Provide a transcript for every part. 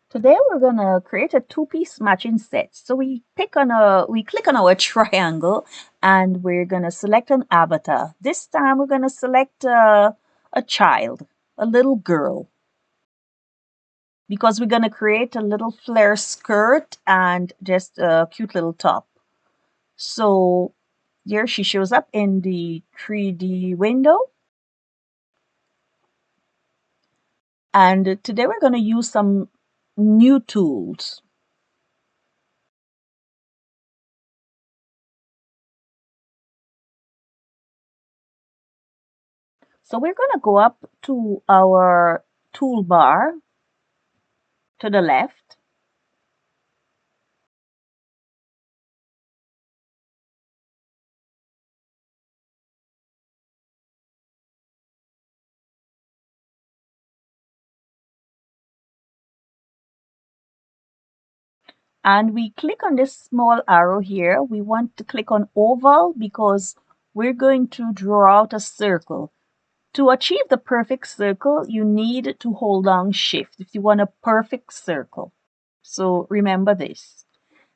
Today we're gonna create a two-piece matching set. So we click on our triangle and we're gonna select an avatar. This time we're gonna select a child, a little girl, because we're gonna create a little flare skirt and just a cute little top. So here she shows up in the 3D window. And today we're gonna use some new tools. So we're going to go up to our toolbar to the left, and we click on this small arrow here. We want to click on oval because we're going to draw out a circle. To achieve the perfect circle, you need to hold down shift if you want a perfect circle. So remember this.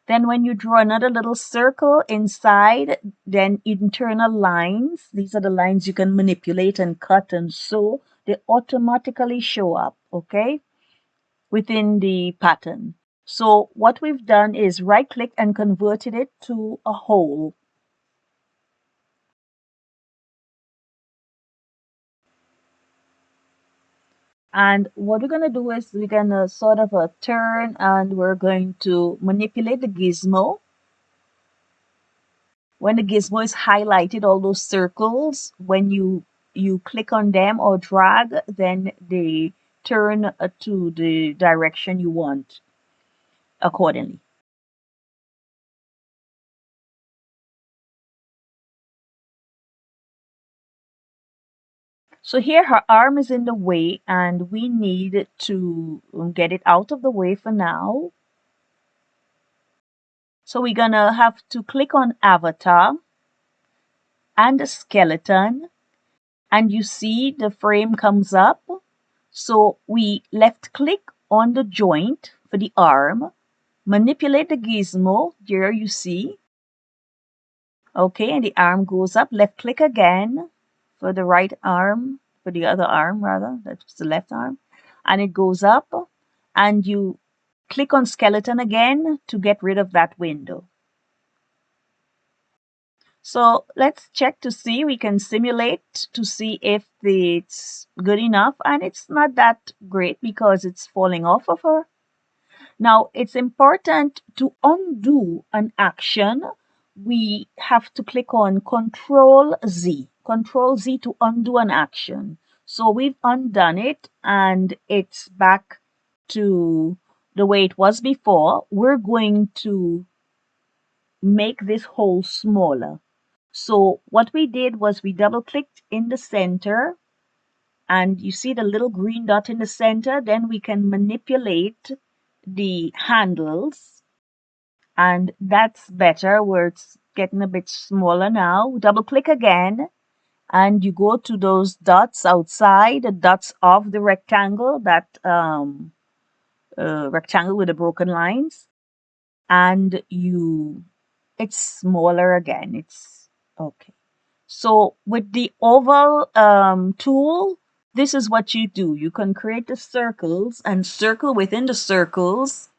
Then when you draw another little circle inside, then internal lines, these are the lines you can manipulate and cut and sew, they automatically show up, okay, within the pattern. So what we've done is right click and converted it to a hole. And what we're going to do is we're going to sort of turn and we're going to manipulate the gizmo. When the gizmo is highlighted, all those circles, when you click on them or drag, then they turn to the direction you want accordingly. So here her arm is in the way and we need to get it out of the way for now. So we're gonna have to click on avatar and the skeleton, and you see the frame comes up. So we left click on the joint for the arm, manipulate the gizmo, there you see. Okay, and the arm goes up, left click again for the right arm, for the other arm rather, that's the left arm. And it goes up and you click on skeleton again to get rid of that window. So let's check to see, we can simulate to see if it's good enough, and it's not that great because it's falling off of her. Now it's important to undo an action. We have to click on Control Z to undo an action. So we've undone it and it's back to the way it was before. We're going to make this hole smaller. So what we did was we double clicked in the center and you see the little green dot in the center. Then we can manipulate the handles and that's better where it's getting a bit smaller now. Double click again and you go to those dots outside, the dots of the rectangle, that rectangle with the broken lines, and it's smaller again. It's okay. So with the oval tool, this is what you do. You can create the circles and circle within the circles,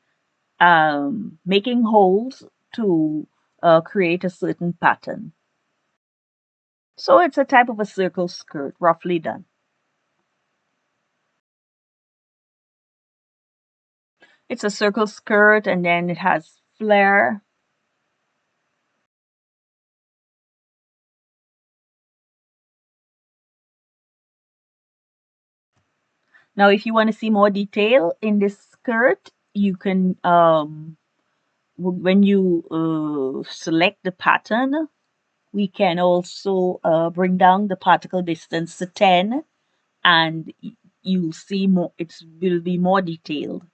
making holes to create a certain pattern. So it's a type of a circle skirt, roughly done. It's a circle skirt and then it has flare. Now, if you want to see more detail in this skirt, you can, when you select the pattern, we can also bring down the particle distance to 10 and you'll see more, it will be more detailed.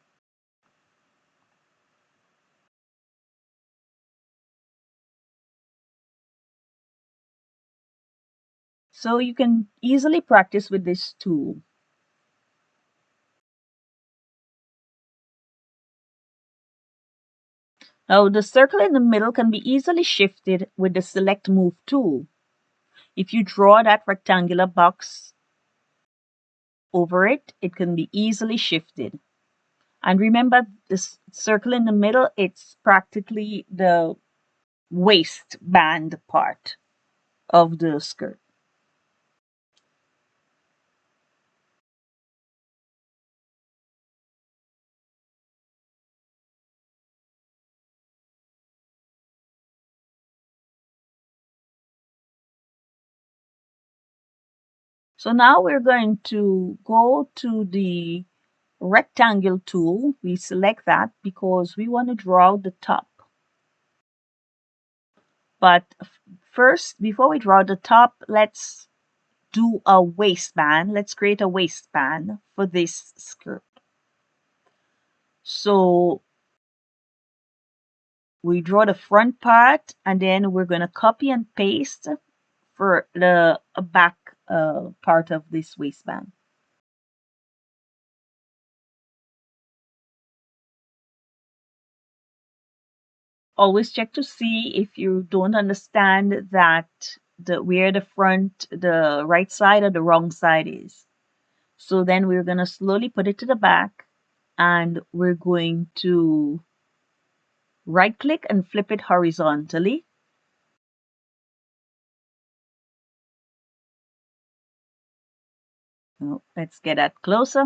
So you can easily practice with this tool. Now the circle in the middle can be easily shifted with the select move tool. If you draw that rectangular box over it, it can be easily shifted. And remember, this circle in the middle, it's practically the waistband part of the skirt. So now we're going to go to the rectangle tool. We select that because we want to draw the top. But first, before we draw the top, let's do a waistband. Let's create a waistband for this skirt. So we draw the front part and then we're going to copy and paste for the back part of this waistband. Always check to see if you don't understand that where the front, the right side or the wrong side is. So then we're going to slowly put it to the back and we're going to right click and flip it horizontally. Now, let's get that closer.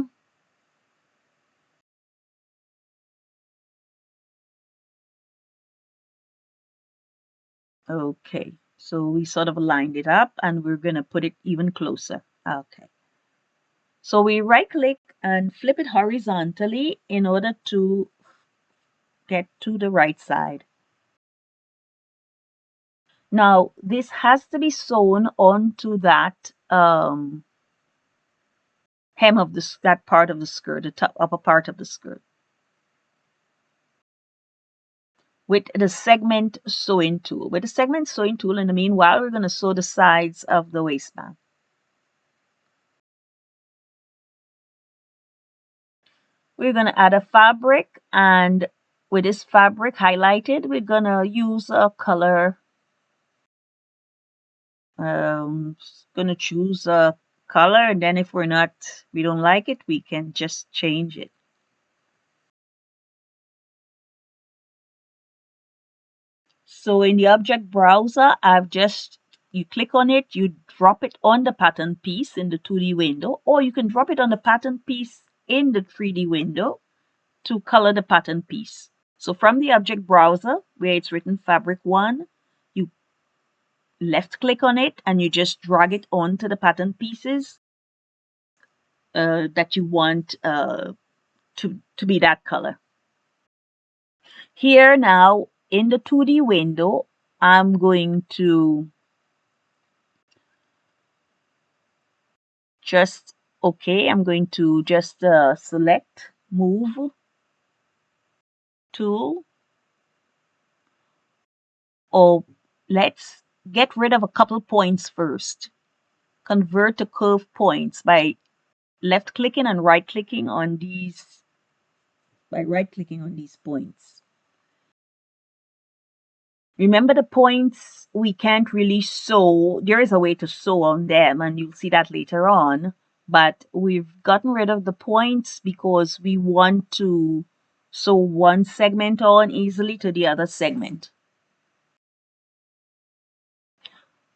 Okay, so we sort of lined it up and we're going to put it even closer. Okay. So we right click and flip it horizontally in order to get to the right side. Now this has to be sewn onto that hem of that part of the skirt, the top upper part of the skirt, with the segment sewing tool. With the segment sewing tool, in the meanwhile, we're going to sew the sides of the waistband. We're going to add a fabric, and with this fabric highlighted, we're going to use a color. Going to choose a color, and then if we don't like it, we can just change it. So in the object browser, you click on it, you drop it on the pattern piece in the 2D window, or you can drop it on the pattern piece in the 3D window to color the pattern piece. So from the object browser, where it's written Fabric 1, you left click on it and you just drag it onto the pattern pieces that you want to be that color. Here now in the 2D window, I'm going to I'm going to just select move tool, or let's get rid of a couple points first. Convert to curve points by left clicking and right clicking on these, points. Remember the points we can't really sew. There is a way to sew on them and you'll see that later on. But we've gotten rid of the points because we want to sew one segment on easily to the other segment.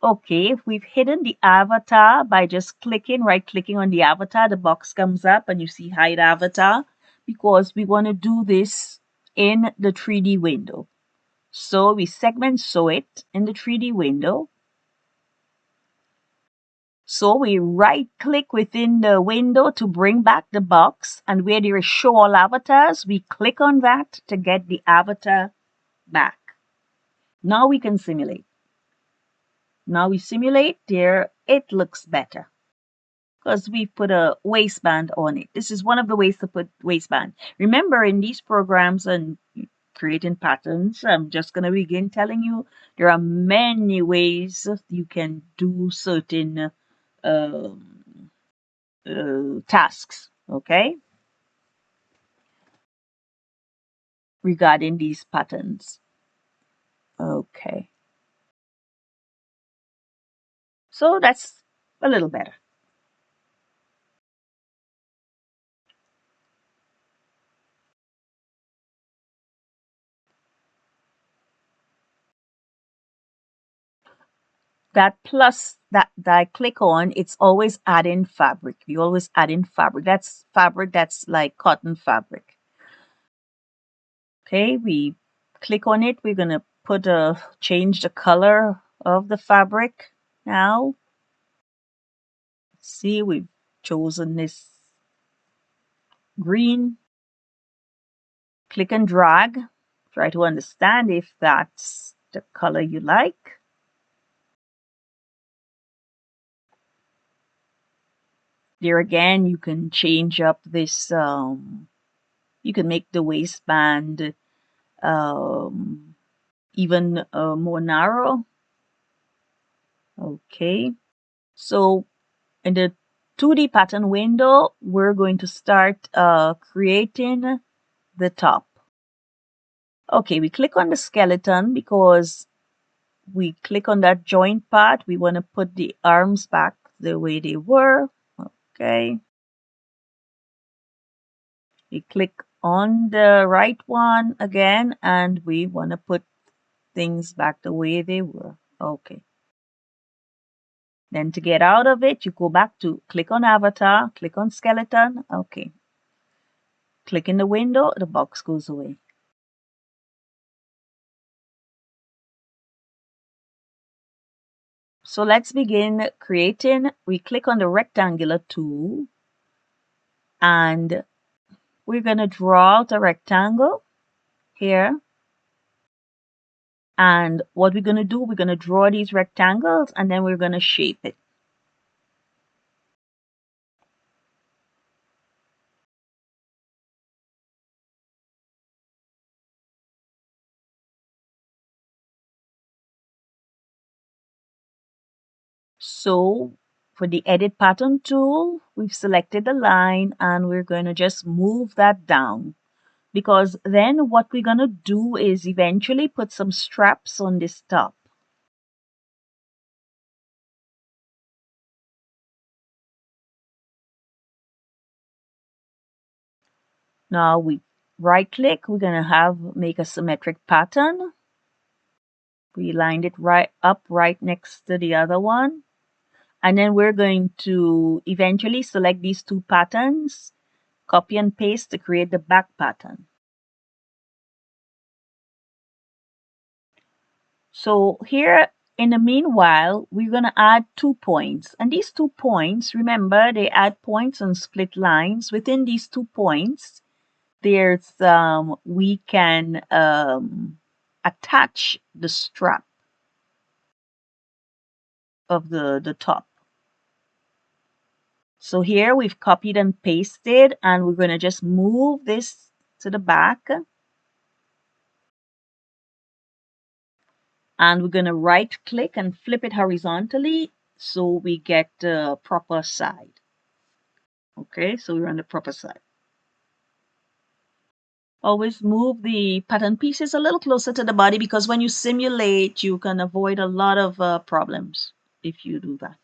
Okay, if we've hidden the avatar by just right clicking on the avatar, the box comes up and you see hide avatar because we want to do this in the 3D window. So we segment sew it in the 3D window. So we right click within the window to bring back the box, and where there is show all avatars, we click on that to get the avatar back. Now we can simulate. Now we simulate there, it looks better because we put a waistband on it. This is one of the ways to put waistband. Remember, in these programs and creating patterns, I'm just going to begin telling you there are many ways you can do certain tasks. Okay. regarding these patterns. Okay. So that's a little better. That plus that I click on, it's always adding fabric. You always add in fabric. That's fabric that's like cotton fabric. Okay, we click on it. We're gonna change the color of the fabric now. See, we've chosen this green. Click and drag. Try to understand if that's the color you like. There again, you can change up this, you can make the waistband um, even more narrow. Okay, so in the 2D pattern window, we're going to start creating the top. Okay, we click on the skeleton because we click on that joint part. We want to put the arms back the way they were. Okay. We click on the right one again and we want to put things back the way they were. Okay. Then to get out of it, you go back to click on avatar, click on skeleton. Okay. Click in the window, the box goes away. So let's begin creating. We click on the rectangular tool and we're going to draw out a rectangle here. And what we're going to do, we're going to draw these rectangles and then we're going to shape it. So for the edit pattern tool, we've selected the line and we're going to just move that down because then what we're going to do is eventually put some straps on this top. Now we right click, we're going to make a symmetric pattern. We lined it right next to the other one. And then we're going to eventually select these two patterns, copy and paste to create the back pattern. So here, in the meanwhile, we're going to add 2 points. And these 2 points, remember, they add points on split lines. Within these 2 points, we can attach the strap of the top. So here we've copied and pasted, and we're going to just move this to the back. And we're going to right click and flip it horizontally so we get the proper side. Okay, so we're on the proper side. Always move the pattern pieces a little closer to the body because when you simulate, you can avoid a lot of problems if you do that.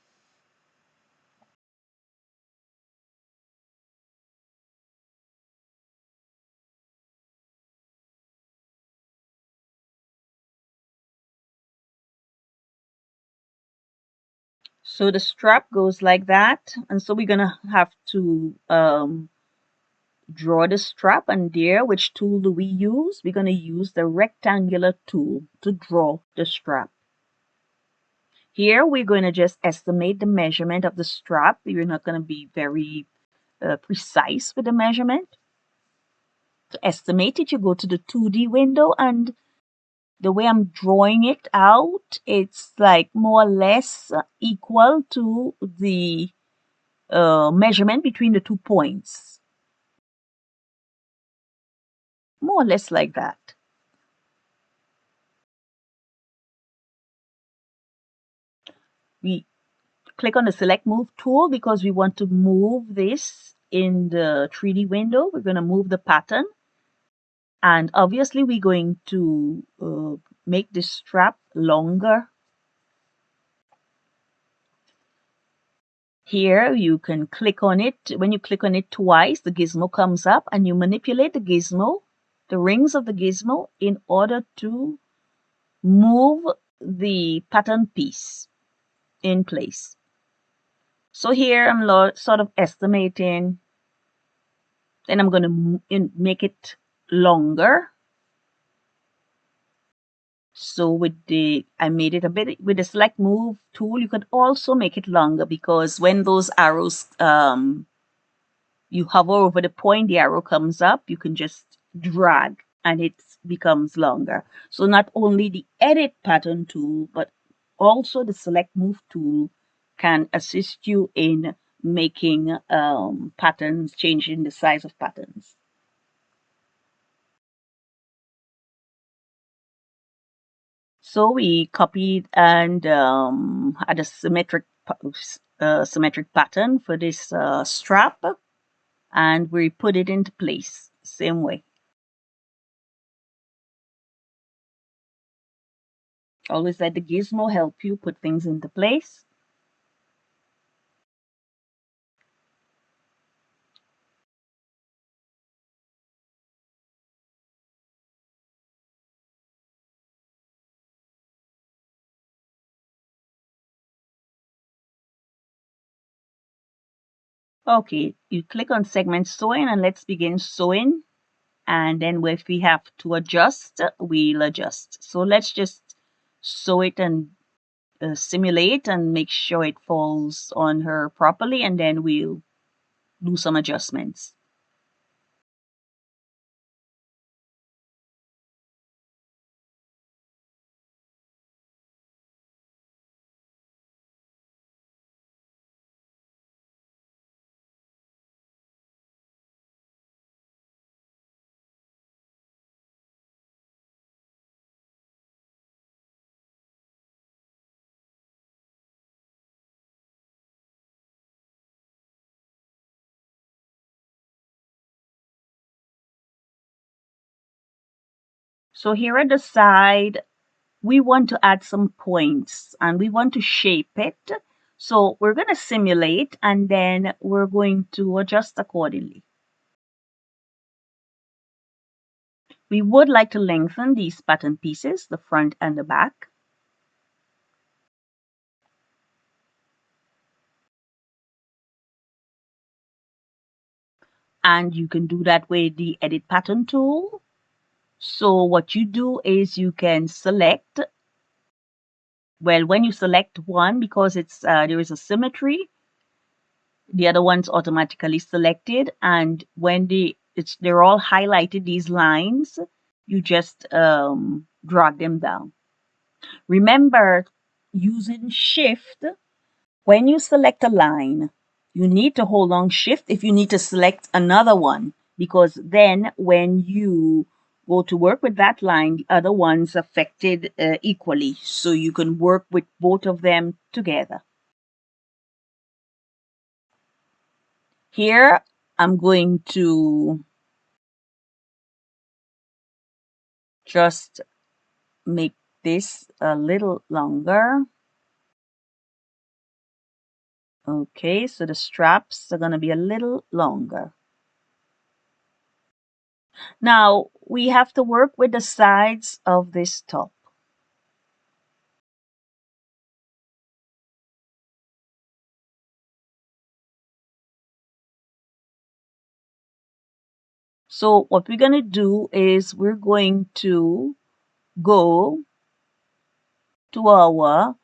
So the strap goes like that. And so we're going to have to draw the strap. And there, which tool do we use? We're going to use the rectangular tool to draw the strap. Here, we're going to just estimate the measurement of the strap. We're not going to be very precise with the measurement. To estimate it, you go to the 2D window, and the way I'm drawing it out, it's like more or less equal to the measurement between the 2 points. More or less like that. We click on the select move tool because we want to move this in the 3D window. We're going to move the pattern. And obviously we're going to make this strap longer. Here you can click on it. When you click on it twice, the gizmo comes up and you manipulate the gizmo, the rings of the gizmo, in order to move the pattern piece in place. So here I'm sort of estimating, then I'm going to make it longer. So I made it a bit, with the select move tool, you could also make it longer, because when those arrows, you hover over the point, the arrow comes up, you can just drag and it becomes longer. So not only the edit pattern tool, but also the select move tool can assist you in making patterns, changing the size of patterns. So we copied and had a symmetric pattern for this strap, and we put it into place same way. Always let the gizmo help you put things into place. Okay, you click on segment sewing and let's begin sewing. And then if we have to adjust, we'll adjust. So let's just sew it and simulate and make sure it falls on her properly, and then we'll do some adjustments. So here at the side, we want to add some points and we want to shape it. So we're going to simulate and then we're going to adjust accordingly. We would like to lengthen these pattern pieces, the front and the back. And you can do that with the edit pattern tool. So what you do is you can select, well, when you select one, because it's there is a symmetry, the other one's automatically selected, and when they're all highlighted, these lines, you just drag them down. Remember, using shift, when you select a line, you need to hold on shift if you need to select another one, because then when you go to work with that line, the other one's affected equally, so you can work with both of them together. Here, I'm going to just make this a little longer. Okay, so the straps are going to be a little longer. Now, we have to work with the sides of this top. So what we're going to do is we're going to go to our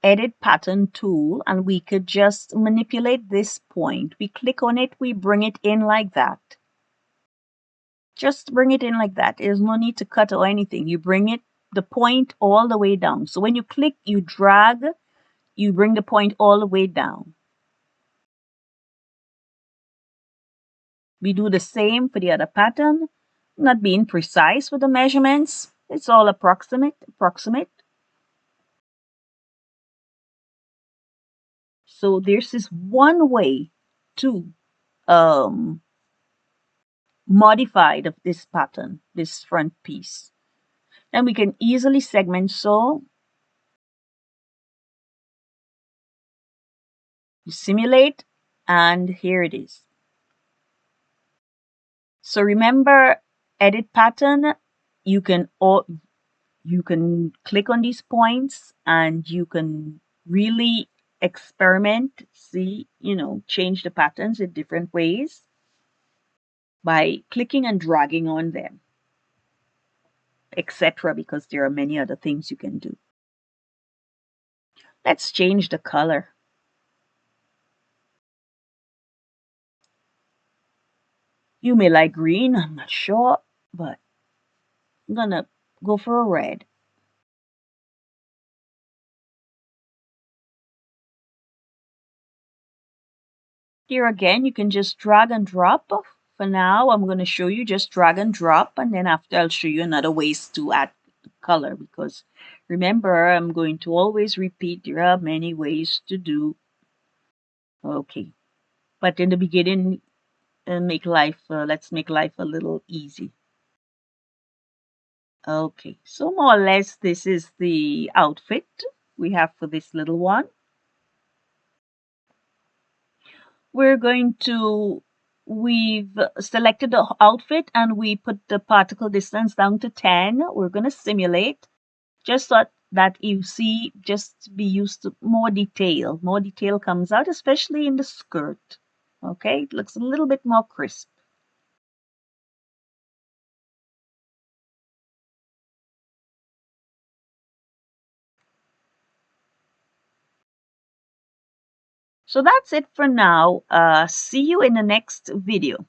edit pattern tool and we could just manipulate this point. We click on it, we bring it in like that. Just bring it in like that. There's no need to cut or anything. You bring the point all the way down. So when you click, you drag, you bring the point all the way down. We do the same for the other pattern. Not being precise with the measurements. It's all approximate. So this is one way to um, modified of this pattern, this front piece. Then we can easily segment so. You simulate, and here it is. So remember, edit pattern, you can click on these points and you can really experiment, see, change the patterns in different ways by clicking and dragging on them, etc., because there are many other things you can do. Let's change the color. You may like green, I'm not sure, but I'm gonna go for a red. Here again, you can just drag and drop. For now, I'm going to show you just drag and drop, and then after I'll show you another ways to add color, because remember, I'm going to always repeat there are many ways to do. Okay, but in the beginning, let's make life a little easy. Okay, so more or less this is the outfit we have for this little one. We're going to, we've selected the outfit and we put the particle distance down to 10. We're going to simulate just so that you see, just be used to more detail. More detail comes out, especially in the skirt. Okay, it looks a little bit more crisp. So that's it for now. See you in the next video.